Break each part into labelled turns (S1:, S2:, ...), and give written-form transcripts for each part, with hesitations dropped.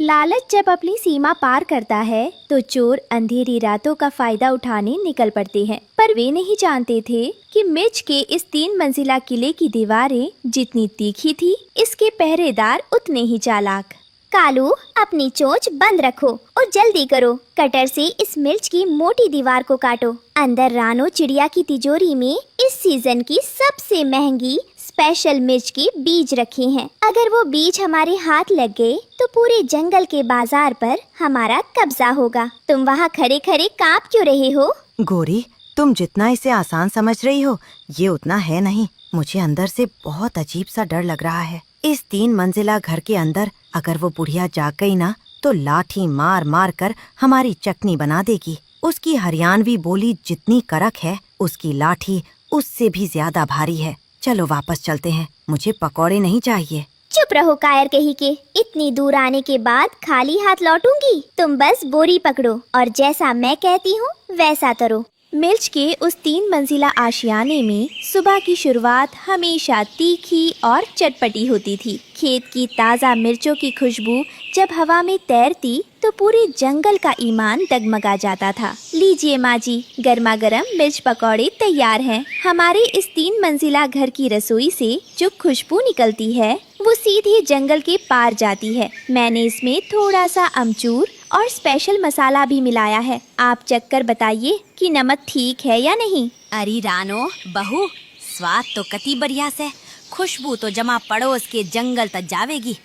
S1: लालच जब अपनी सीमा पार करता है तो चोर अंधेरी रातों का फायदा उठाने निकल पड़ते हैं। पर वे नहीं जानते थे कि मिर्च के इस 3 मंजिला किले की दीवारें जितनी तीखी थी, इसके पहरेदार उतने ही चालाक।
S2: कालू, अपनी चोंच बंद रखो और जल्दी करो। कटर से इस मिर्च की मोटी दीवार को काटो। अंदर रानो चिड़िया की तिजोरी में इस सीजन की सबसे महंगी स्पेशल मिर्च के बीज रखे हैं। अगर वो बीज हमारे हाथ लग गए तो पूरे जंगल के बाजार पर हमारा कब्जा होगा। तुम वहाँ खड़े खड़े कांप क्यों रहे हो?
S3: गोरी, तुम जितना इसे आसान समझ रही हो ये उतना है नहीं। मुझे अंदर से बहुत अजीब सा डर लग रहा है। इस 3 मंजिला घर के अंदर अगर वो बुढ़िया जाग गई ना तो लाठी मार मार कर हमारी चटनी बना देगी। उसकी हरियाणवी बोली जितनी कड़क है, उसकी लाठी उससे भी ज्यादा भारी है। चलो वापस चलते हैं, मुझे पकौड़े नहीं चाहिए।
S2: चुप रहो कायर कहीं के। इतनी दूर आने के बाद खाली हाथ लौटूंगी? तुम बस बोरी पकड़ो और जैसा मैं कहती हूँ वैसा करो।
S1: मिर्च के उस 3 मंजिला आशियाने में सुबह की शुरुआत हमेशा तीखी और चटपटी होती थी। खेत की ताज़ा मिर्चों की खुशबू जब हवा में तैरती तो पूरे जंगल का ईमान डगमगा जाता था। लीजिए माँ जी, गर्मा गर्म मिर्च पकौड़े तैयार हैं। हमारे इस 3 मंजिला घर की रसोई से जो खुशबू निकलती है वो सीधे जंगल के पार जाती है। मैंने इसमें थोड़ा सा अमचूर और स्पेशल मसाला भी मिलाया है। आप चखकर बताइए कि नमक ठीक है या नहीं।
S4: अरे रानो बहू, स्वाद तो कति बढ़िया से, खुशबू तो जमा पड़ोस के जंगल तक जावेगी।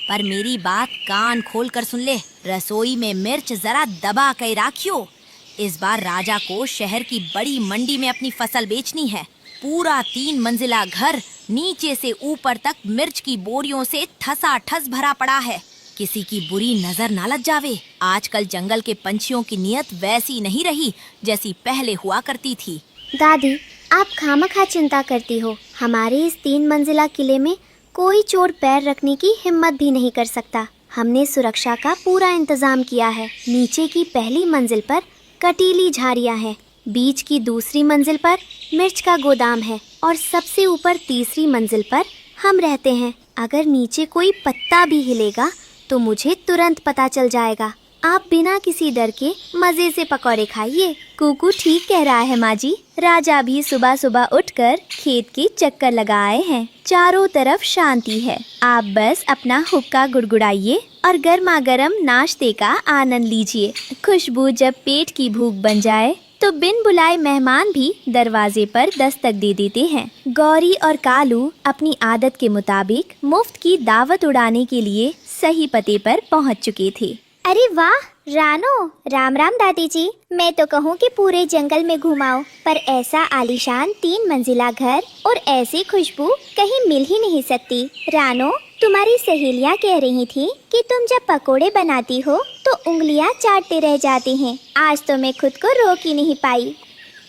S4: पर मेरी बात कान खोल कर सुन ले, रसोई में मिर्च जरा दबा कर राखियो। इस बार राजा को शहर की बड़ी मंडी में अपनी फसल बेचनी है। पूरा 3 मंजिला घर नीचे से ऊपर तक मिर्च की बोरियों से ठसाठस भरा पड़ा है। किसी की बुरी नजर ना लग जावे। आजकल जंगल के पंछियों की नियत वैसी नहीं रही जैसी पहले हुआ करती थी।
S2: दादी, आप खामखा चिंता करती हो। हमारे इस 3 मंजिला किले में कोई चोर पैर रखने की हिम्मत भी नहीं कर सकता। हमने सुरक्षा का पूरा इंतजाम किया है। नीचे की पहली मंजिल पर कटीली झाड़ियाँ हैं, बीच की दूसरी मंजिल पर मिर्च का गोदाम है और सबसे ऊपर तीसरी मंजिल पर हम रहते हैं। अगर नीचे कोई पत्ता भी हिलेगा तो मुझे तुरंत पता चल जाएगा। आप बिना किसी डर के मजे से पकौड़े खाइए।
S1: कुकू ठीक कह रहा है माँ जी। राजा भी सुबह सुबह उठकर खेत के चक्कर लगा आए हैं। चारों तरफ शांति है। आप बस अपना हुक्का गुड़गुड़ाइए और गर्मा गर्म नाश्ते का आनंद लीजिए। खुशबू जब पेट की भूख बन जाए तो बिन बुलाए मेहमान भी दरवाजे पर दस्तक दे देते हैं। गौरी और कालू अपनी आदत के मुताबिक मुफ्त की दावत उड़ाने के लिए सही पते पर पहुंच चुके थे।
S2: अरे वाह रानो, राम राम दादी जी। मैं तो कहूँ कि पूरे जंगल में घुमाओ, पर ऐसा आलीशान 3 मंजिला घर और ऐसी खुशबू कहीं मिल ही नहीं सकती। रानो, तुम्हारी सहेलियाँ कह रही थी कि तुम जब पकोड़े बनाती हो तो उंगलियाँ चाटते रह जाती हैं। आज तो मैं खुद को रोक ही नहीं पाई।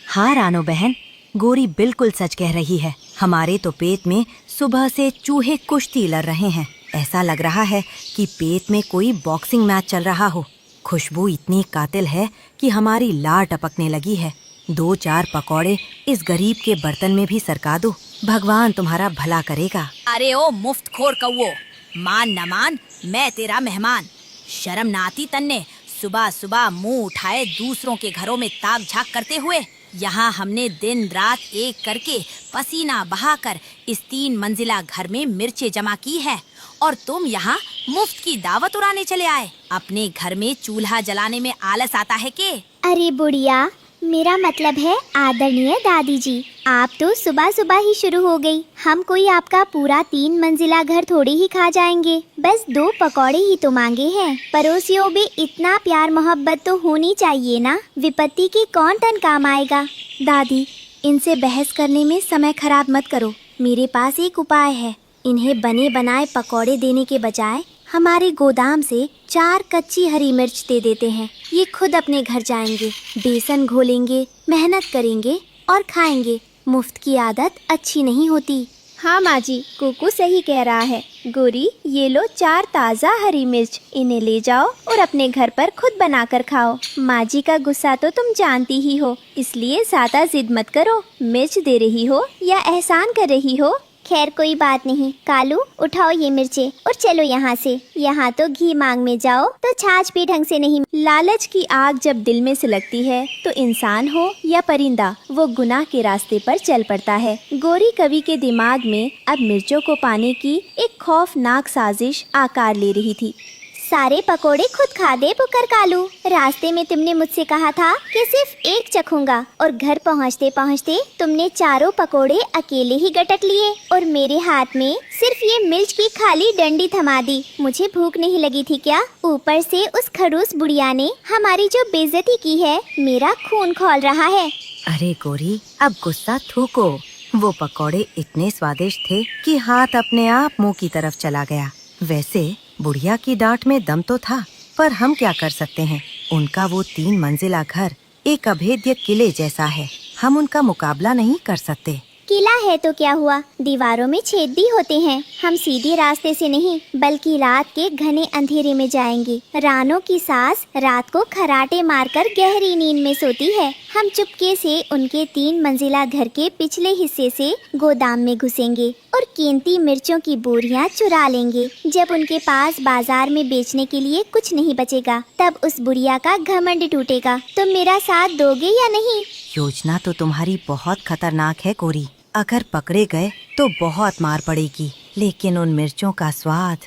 S3: हाँ रानो बहन, गोरी बिल्कुल सच कह रही है। हमारे तो पेट में सुबह से चूहे कुश्ती लड़ रहे हैं। ऐसा लग रहा है कि पेट में कोई बॉक्सिंग मैच चल रहा हो। खुशबू इतनी कातिल है कि हमारी लार टपकने लगी है। 2-4 पकौड़े इस गरीब के बर्तन में भी सरका दो। भगवान तुम्हारा भला करेगा।
S4: अरे ओ मुफ्तखोर कौओ, मान न मान, मैं तेरा मेहमान। शर्म ना आती तन्ने? सुबह सुबह मुंह उठाए दूसरों के घरों में ताक झाक करते हुए। यहाँ हमने दिन रात एक करके पसीना बहाकर इस 3 मंजिला घर में मिर्चें जमा की है और तुम यहाँ मुफ्त की दावत उड़ाने चले आए। अपने घर में चूल्हा जलाने में आलस आता है के?
S2: अरे बुढ़िया, मेरा मतलब है आदरणीय दादी जी। आप तो सुबह सुबह ही शुरू हो गई। हम कोई आपका पूरा 3 मंजिला घर थोड़ी ही खा जाएंगे। बस 2 पकौड़े ही तो मांगे हैं। पड़ोसियों में इतना प्यार मोहब्बत तो होनी चाहिए ना। विपत्ति की कौन तन काम आएगा।
S1: दादी, इनसे बहस करने में समय खराब मत करो। मेरे पास एक उपाय है। इन्हें बने बनाए पकौड़े देने के बजाय हमारे गोदाम से 4 कच्ची हरी मिर्च दे देते हैं। ये खुद अपने घर जाएंगे, बेसन घोलेंगे, मेहनत करेंगे और खाएंगे। मुफ्त की आदत अच्छी नहीं होती। हाँ माँ जी, कुकू सही कह रहा है। गोरी, ये लो 4 ताज़ा हरी मिर्च। इन्हें ले जाओ और अपने घर पर खुद बनाकर खाओ। माँ जी का गुस्सा तो तुम जानती ही हो, इसलिए ज़्यादा जिद मत करो। मिर्च दे रही हो या एहसान कर रही हो,
S2: खैर कोई बात नहीं। कालू, उठाओ ये मिर्चे और चलो यहाँ से। यहाँ तो घी मांग में जाओ तो छाछ भी ढंग से नहीं।
S1: लालच की आग जब दिल में सुलगती है तो इंसान हो या परिंदा, वो गुनाह के रास्ते पर चल पड़ता है। गोरी कवि के दिमाग में अब मिर्चों को पाने की एक खौफनाक साजिश आकार ले रही थी।
S2: सारे पकोड़े खुद खा दे पुकर कालू। रास्ते में तुमने मुझसे कहा था कि सिर्फ एक चखूंगा और घर पहुँचते पहुँचते तुमने चारों पकोड़े अकेले ही गटक लिए और मेरे हाथ में सिर्फ ये मिर्च की खाली डंडी थमा दी। मुझे भूख नहीं लगी थी क्या? ऊपर से उस खड़ूस बुढ़िया ने हमारी जो बेइज्जती की है, मेरा खून खौल रहा है।
S3: अरे गोरी, अब गुस्सा थूको। वो पकौड़े इतने स्वादिष्ट थे कि हाथ अपने आप मुंह की तरफ चला गया। वैसे बुढ़िया की डांट में दम तो था, पर हम क्या कर सकते हैं। उनका वो 3 मंजिला घर एक अभेद्य किले जैसा है। हम उनका मुकाबला नहीं कर सकते।
S2: किला है तो क्या हुआ, दीवारों में छेद भी होते हैं। हम सीधे रास्ते से नहीं बल्कि रात के घने अंधेरे में जाएंगे। रानो की सास रात को खराटे मारकर गहरी नींद में सोती है। हम चुपके से उनके 3 मंजिला घर के पिछले हिस्से से गोदाम में घुसेंगे और कीमती मिर्चों की बोरियां चुरा लेंगे। जब उनके पास बाजार में बेचने के लिए कुछ नहीं बचेगा, तब उस बुढ़िया का घमंड टूटेगा। तुम मेरा साथ दोगे या नहीं?
S3: योजना तो तुम्हारी बहुत खतरनाक है गोरी। अगर पकड़े गए तो बहुत मार पड़ेगी, लेकिन उन मिर्चों का स्वाद,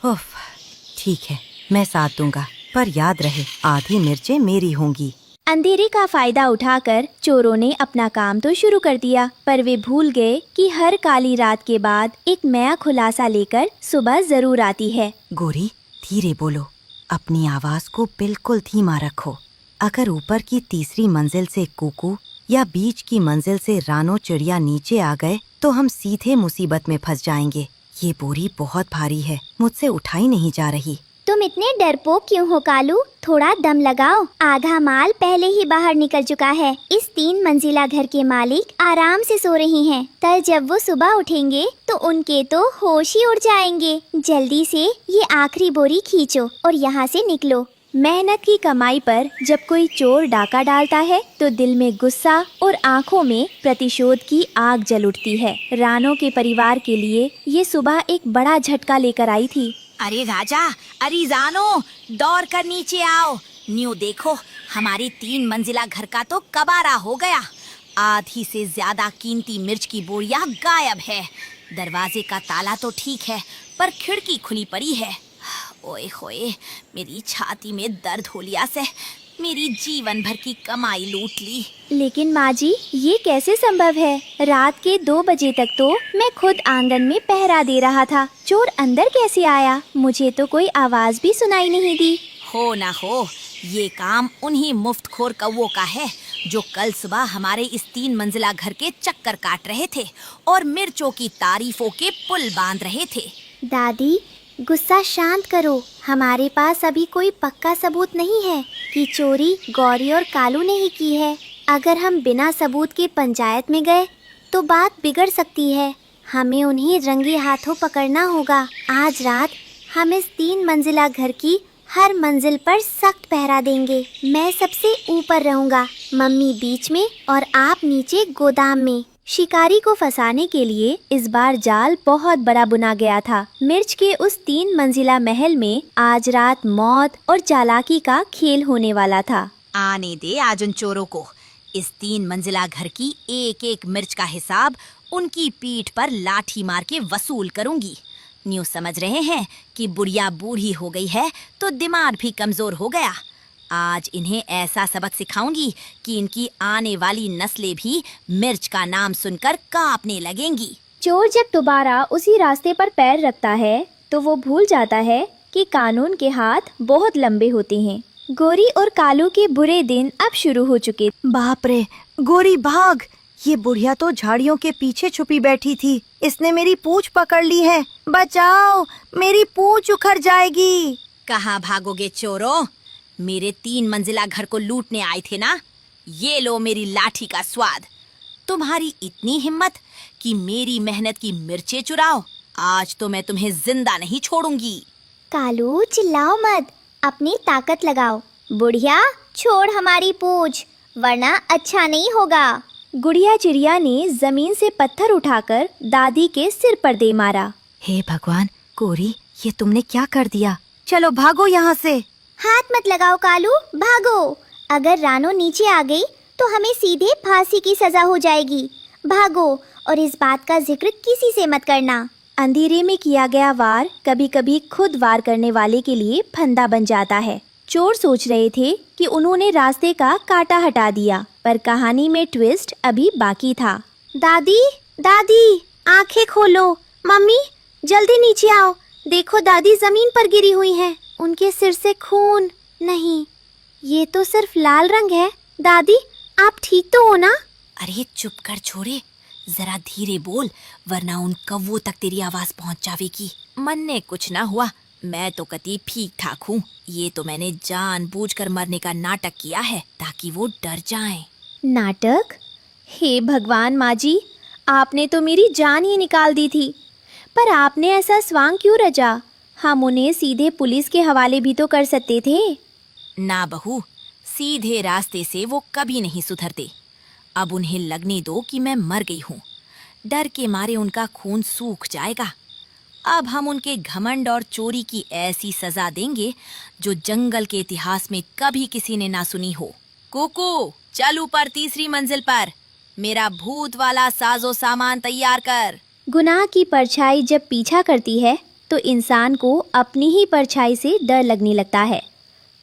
S3: उफ। ठीक है, मैं साथ दूंगा, पर याद रहे आधी मिर्चें मेरी होंगी।
S1: अंधेरे का फायदा उठाकर चोरों ने अपना काम तो शुरू कर दिया, पर वे भूल गए कि हर काली रात के बाद एक नया खुलासा लेकर सुबह जरूर आती है।
S3: गोरी, धीरे बोलो, अपनी आवाज को बिल्कुल धीमा रखो। अगर ऊपर की तीसरी मंजिल से कुकू या बीच की मंजिल से रानो चिड़िया नीचे आ गए तो हम सीधे मुसीबत में फंस जाएंगे। ये बोरी बहुत भारी है, मुझसे उठाई नहीं जा रही।
S2: तुम इतने डरपोक क्यों हो कालू? थोड़ा दम लगाओ। आधा माल पहले ही बाहर निकल चुका है। इस 3 मंजिला घर के मालिक आराम से सो रही हैं। कल जब वो सुबह उठेंगे तो उनके तो होश ही उड़ जाएंगे। जल्दी से ये आखिरी बोरी खींचो और यहाँ से निकलो।
S1: मेहनत की कमाई पर जब कोई चोर डाका डालता है तो दिल में गुस्सा और आंखों में प्रतिशोध की आग जल उठती है। रानो के परिवार के लिए ये सुबह एक बड़ा झटका लेकर आई थी।
S4: अरे राजा, अरे जानो, दौड़ कर नीचे आओ। न्यू देखो, हमारी 3 मंजिला घर का तो कबाड़ा हो गया। आधी से ज्यादा कीमती मिर्च की बोरियां गायब है। दरवाजे का ताला तो ठीक है, पर खिड़की खुली पड़ी है। ओए होए, मेरी छाती में दर्द हो लिया से। मेरी जीवन भर की कमाई लूट ली।
S1: लेकिन माँ जी, ये कैसे संभव है? रात के 2 बजे तक तो मैं खुद आंगन में पहरा दे रहा था। चोर अंदर कैसे आया? मुझे तो कोई आवाज भी सुनाई नहीं दी।
S4: हो ना हो, ये काम उन्हीं मुफ्तखोर कौवों का है जो कल सुबह हमारे इस 3 मंजिला घर के चक्कर काट रहे थे और मिर्चों की तारीफों के पुल बांध रहे थे।
S2: दादी, गुस्सा शांत करो। हमारे पास अभी कोई पक्का सबूत नहीं है कि चोरी गौरी और कालू ने ही की है। अगर हम बिना सबूत के पंचायत में गए तो बात बिगड़ सकती है। हमें उन्हें रंगे हाथों पकड़ना होगा। आज रात हम इस 3 मंजिला घर की हर मंजिल पर सख्त पहरा देंगे। मैं सबसे ऊपर रहूंगा, मम्मी बीच में और आप नीचे गोदाम में।
S1: शिकारी को फंसाने के लिए इस बार जाल बहुत बड़ा बुना गया था। मिर्च के उस 3 मंजिला महल में आज रात मौत और चालाकी का खेल होने वाला था।
S4: आने दे आज उन चोरों को। इस 3 मंजिला घर की एक एक मिर्च का हिसाब उनकी पीठ पर लाठी मार के वसूल करूंगी। न्यू समझ रहे हैं कि बुढ़िया बूढ़ी हो गई है तो दिमाग भी कमजोर हो गया। आज इन्हें ऐसा सबक सिखाऊंगी कि इनकी आने वाली नस्लें भी मिर्च का नाम सुनकर कांपने लगेंगी।
S1: चोर जब दोबारा उसी रास्ते पर पैर रखता है तो वो भूल जाता है कि कानून के हाथ बहुत लंबे होते हैं। गोरी और कालू के बुरे दिन अब शुरू हो चुके।
S3: बाप रे, गोरी भाग! ये बुढ़िया तो झाड़ियों के पीछे छुपी बैठी थी। इसने मेरी पूंछ पकड़ ली है। बचाओ, मेरी पूंछ उखड़ जाएगी।
S4: कहाँ भागोगे चोरों? मेरे 3 मंजिला घर को लूटने आए थे ना? ये लो मेरी लाठी का स्वाद। तुम्हारी इतनी हिम्मत कि मेरी मेहनत की मिर्चें चुराओ? आज तो मैं तुम्हें जिंदा नहीं छोड़ूंगी।
S2: कालू, चिल्लाओ मत, अपनी ताकत लगाओ। बुढ़िया, छोड़ हमारी पूंछ, वरना अच्छा नहीं होगा।
S1: गुड़िया चिड़िया ने जमीन से पत्थर उठाकर दादी के सिर पर दे मारा।
S3: हे भगवान, गोरी, ये तुमने क्या कर दिया? चलो भागो यहाँ से।
S2: हाथ मत लगाओ कालू, भागो। अगर रानो नीचे आ गई तो हमें सीधे फांसी की सजा हो जाएगी। भागो, और इस बात का जिक्र किसी से मत करना।
S1: अंधेरे में किया गया वार कभी कभी खुद वार करने वाले के लिए फंदा बन जाता है। चोर सोच रहे थे कि उन्होंने रास्ते का कांटा हटा दिया, पर कहानी में ट्विस्ट अभी बाकी था।
S2: दादी, दादी, आंखें खोलो। मम्मी, जल्दी नीचे आओ। देखो, दादी जमीन पर गिरी हुई हैं। उनके सिर से खून। नहीं, ये तो सिर्फ लाल रंग है। दादी, आप ठीक तो हो ना?
S4: अरे चुप कर छोरे, जरा धीरे बोल, वरना उन कौवों तक तेरी आवाज पहुंच जावेगी। मन ने कुछ ना हुआ, मैं तो कति ठीक ठाक हूँ। ये तो मैंने जानबूझकर मरने का नाटक किया है ताकि वो डर जाएं।
S1: नाटक? हे भगवान माँ जी, आपने तो मेरी जान ही निकाल दी थी। पर आपने ऐसा स्वांग क्यों रचा? हम उन्हें सीधे पुलिस के हवाले भी तो कर सकते थे।
S4: ना बहू, सीधे रास्ते से वो कभी नहीं सुधरते। अब उन्हें लगने दो कि मैं मर गई हूँ। डर के मारे उनका खून सूख जाएगा। अब हम उनके घमंड और चोरी की ऐसी सजा देंगे जो जंगल के इतिहास में कभी किसी ने ना सुनी हो। कोको, चल ऊपर तीसरी मंजिल पर। मेरा भूत वाला साजो सामान तैयार कर।
S1: गुनाह की परछाई जब पीछा करती है तो इंसान को अपनी ही परछाई से डर लगने लगता है।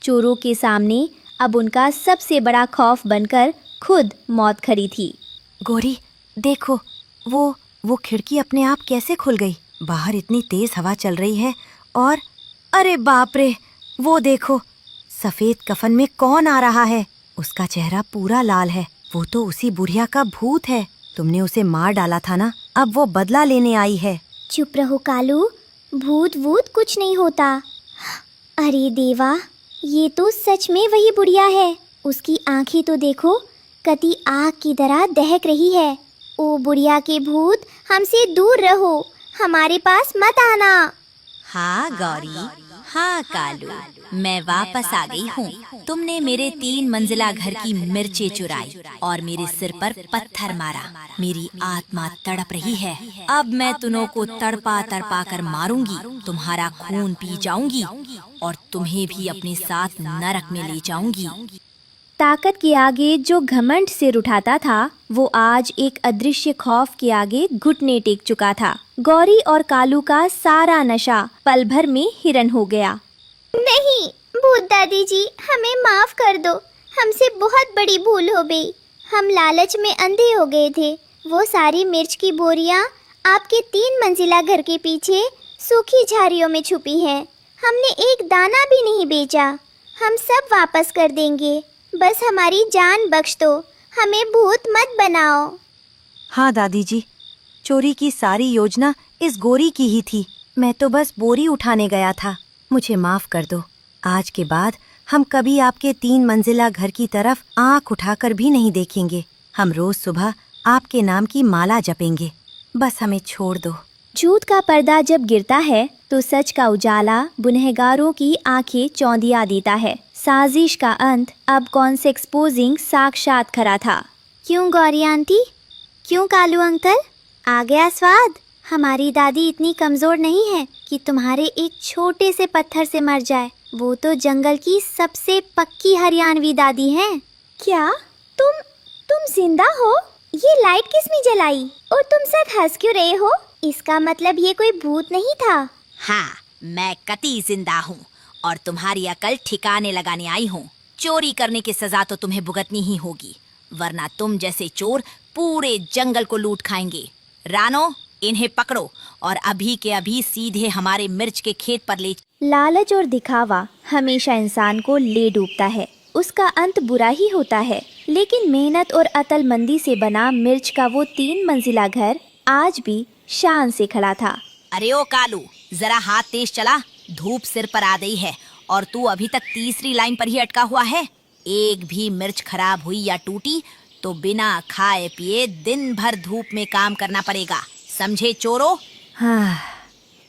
S1: चोरों के सामने अब उनका सबसे बड़ा खौफ बनकर खुद मौत खड़ी थी।
S3: गोरी, देखो, वो खिड़की अपने आप कैसे खुल गई? बाहर इतनी तेज हवा चल रही है और अरे बाप रे, वो देखो, सफेद कफन में कौन आ रहा है? उसका चेहरा पूरा लाल है। वो तो उसी बुढ़िया का भूत है। तुमने उसे मार डाला था ना, अब वो बदला लेने आई है।
S2: चुप रहो कालू, भूत वूत कुछ नहीं होता। अरे देवा, ये तो सच में वही बुढ़िया है। उसकी आंखें तो देखो, कति आग की तरह दहक रही है। ओ बुढ़िया के भूत, हमसे दूर रहो, हमारे पास मत आना।
S4: हाँ गौरी, हाँ कालू, मैं वापस आ गई हूँ। तुमने मेरे 3 मंजिला घर की मिर्चें चुराई और मेरे सिर पर पत्थर मारा। मेरी आत्मा तड़प रही है। अब मैं तुनों को तड़पा तड़पा कर मारूंगी, तुम्हारा खून पी जाऊंगी और तुम्हें भी अपने साथ नरक में ले जाऊंगी।
S1: ताकत के आगे जो घमंड सिर उठाता था, वो आज एक अदृश्य खौफ के आगे घुटने टेक चुका था। गौरी और कालू का सारा नशा पल भर में हिरन हो गया।
S2: नहीं, भूत दादी जी, हमें माफ कर दो। हमसे बहुत बड़ी भूल हो गई। हम लालच में अंधे हो गए थे। वो सारी मिर्च की बोरियां आपके 3 मंजिला घर के पीछे सूखी झाड़ियों में छुपी हैं। हमने एक दाना भी नहीं बेचा। हम सब वापस कर देंगे, बस हमारी जान बख्श दो। हमें भूत मत बनाओ।
S3: हाँ दादी जी, चोरी की सारी योजना इस गोरी की ही थी। मैं तो बस बोरी उठाने गया था। मुझे माफ कर दो। आज के बाद हम कभी आपके 3 मंजिला घर की तरफ आंख उठाकर भी नहीं देखेंगे। हम रोज सुबह आपके नाम की माला जपेंगे। बस हमें छोड़ दो।
S1: झूठ का पर्दा जब गिरता है तो सच का उजाला गुनहगारों की आंखें चौंधिया देता है। साजिश का अंत अब कॉन्स एक्सपोजिंग साक्षात खरा था।
S2: क्यों गौरी आंटी? क्यों कालू अंकल? आ गया स्वाद? हमारी दादी इतनी कमजोर नहीं है कि तुम्हारे एक छोटे से पत्थर से मर जाए। वो तो जंगल की सबसे पक्की हरियाणवी दादी हैं।
S1: क्या तुम जिंदा हो?
S2: ये लाइट किसने जलाई? और तुम सब हंस क्यों रहे हो? इसका मतलब ये कोई भूत नहीं था।
S4: हाँ, मैं कति जिंदा हूँ और तुम्हारी अकल ठिकाने लगाने आई हूँ। चोरी करने की सजा तो तुम्हें भुगतनी ही होगी, वरना तुम जैसे चोर पूरे जंगल को लूट खाएंगे। रानो, इन्हें पकड़ो और अभी के अभी सीधे हमारे मिर्च के खेत पर ले।
S1: लालच और दिखावा हमेशा इंसान को ले डूबता है। उसका अंत बुरा ही होता है, लेकिन मेहनत और अतलमंदी से बना मिर्च का वो 3 मंजिला घर आज भी शान से खड़ा था।
S4: अरे ओ कालू, जरा हाथ तेज चला। धूप सिर पर आ गई है और तू अभी तक तीसरी लाइन पर ही अटका हुआ है। एक भी मिर्च खराब हुई या टूटी तो बिना खाए पिए दिन भर धूप में काम करना पड़ेगा, समझे चोरों?
S3: हाँ,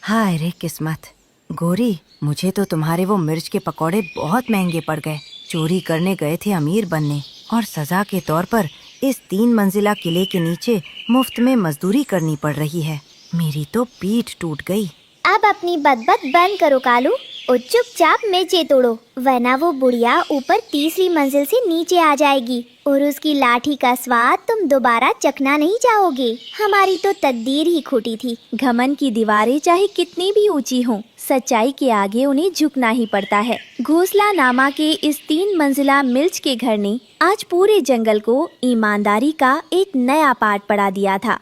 S3: हाय रे किस्मत। गोरी, मुझे तो तुम्हारे वो मिर्च के पकौड़े बहुत महंगे पड़ गए। चोरी करने गए थे अमीर बनने और सजा के तौर पर इस 3 मंजिला किले के नीचे मुफ्त में मजदूरी करनी पड़ रही है। मेरी तो पीठ टूट गई।
S2: अब अपनी बदबद बंद करो कालू और चुपचाप मिर्चें तोड़ो, वरना वो बुढ़िया ऊपर तीसरी मंजिल से नीचे आ जाएगी और उसकी लाठी का स्वाद तुम दोबारा चखना नहीं चाहोगे। हमारी तो तकदीर ही खोटी थी।
S1: घमंड की दीवारें चाहे कितनी भी ऊंची हों, सच्चाई के आगे उन्हें झुकना ही पड़ता है। घोंसला नामा के इस 3 मंजिला मिर्च के घर ने आज पूरे जंगल को ईमानदारी का एक नया पाठ पढ़ा दिया था।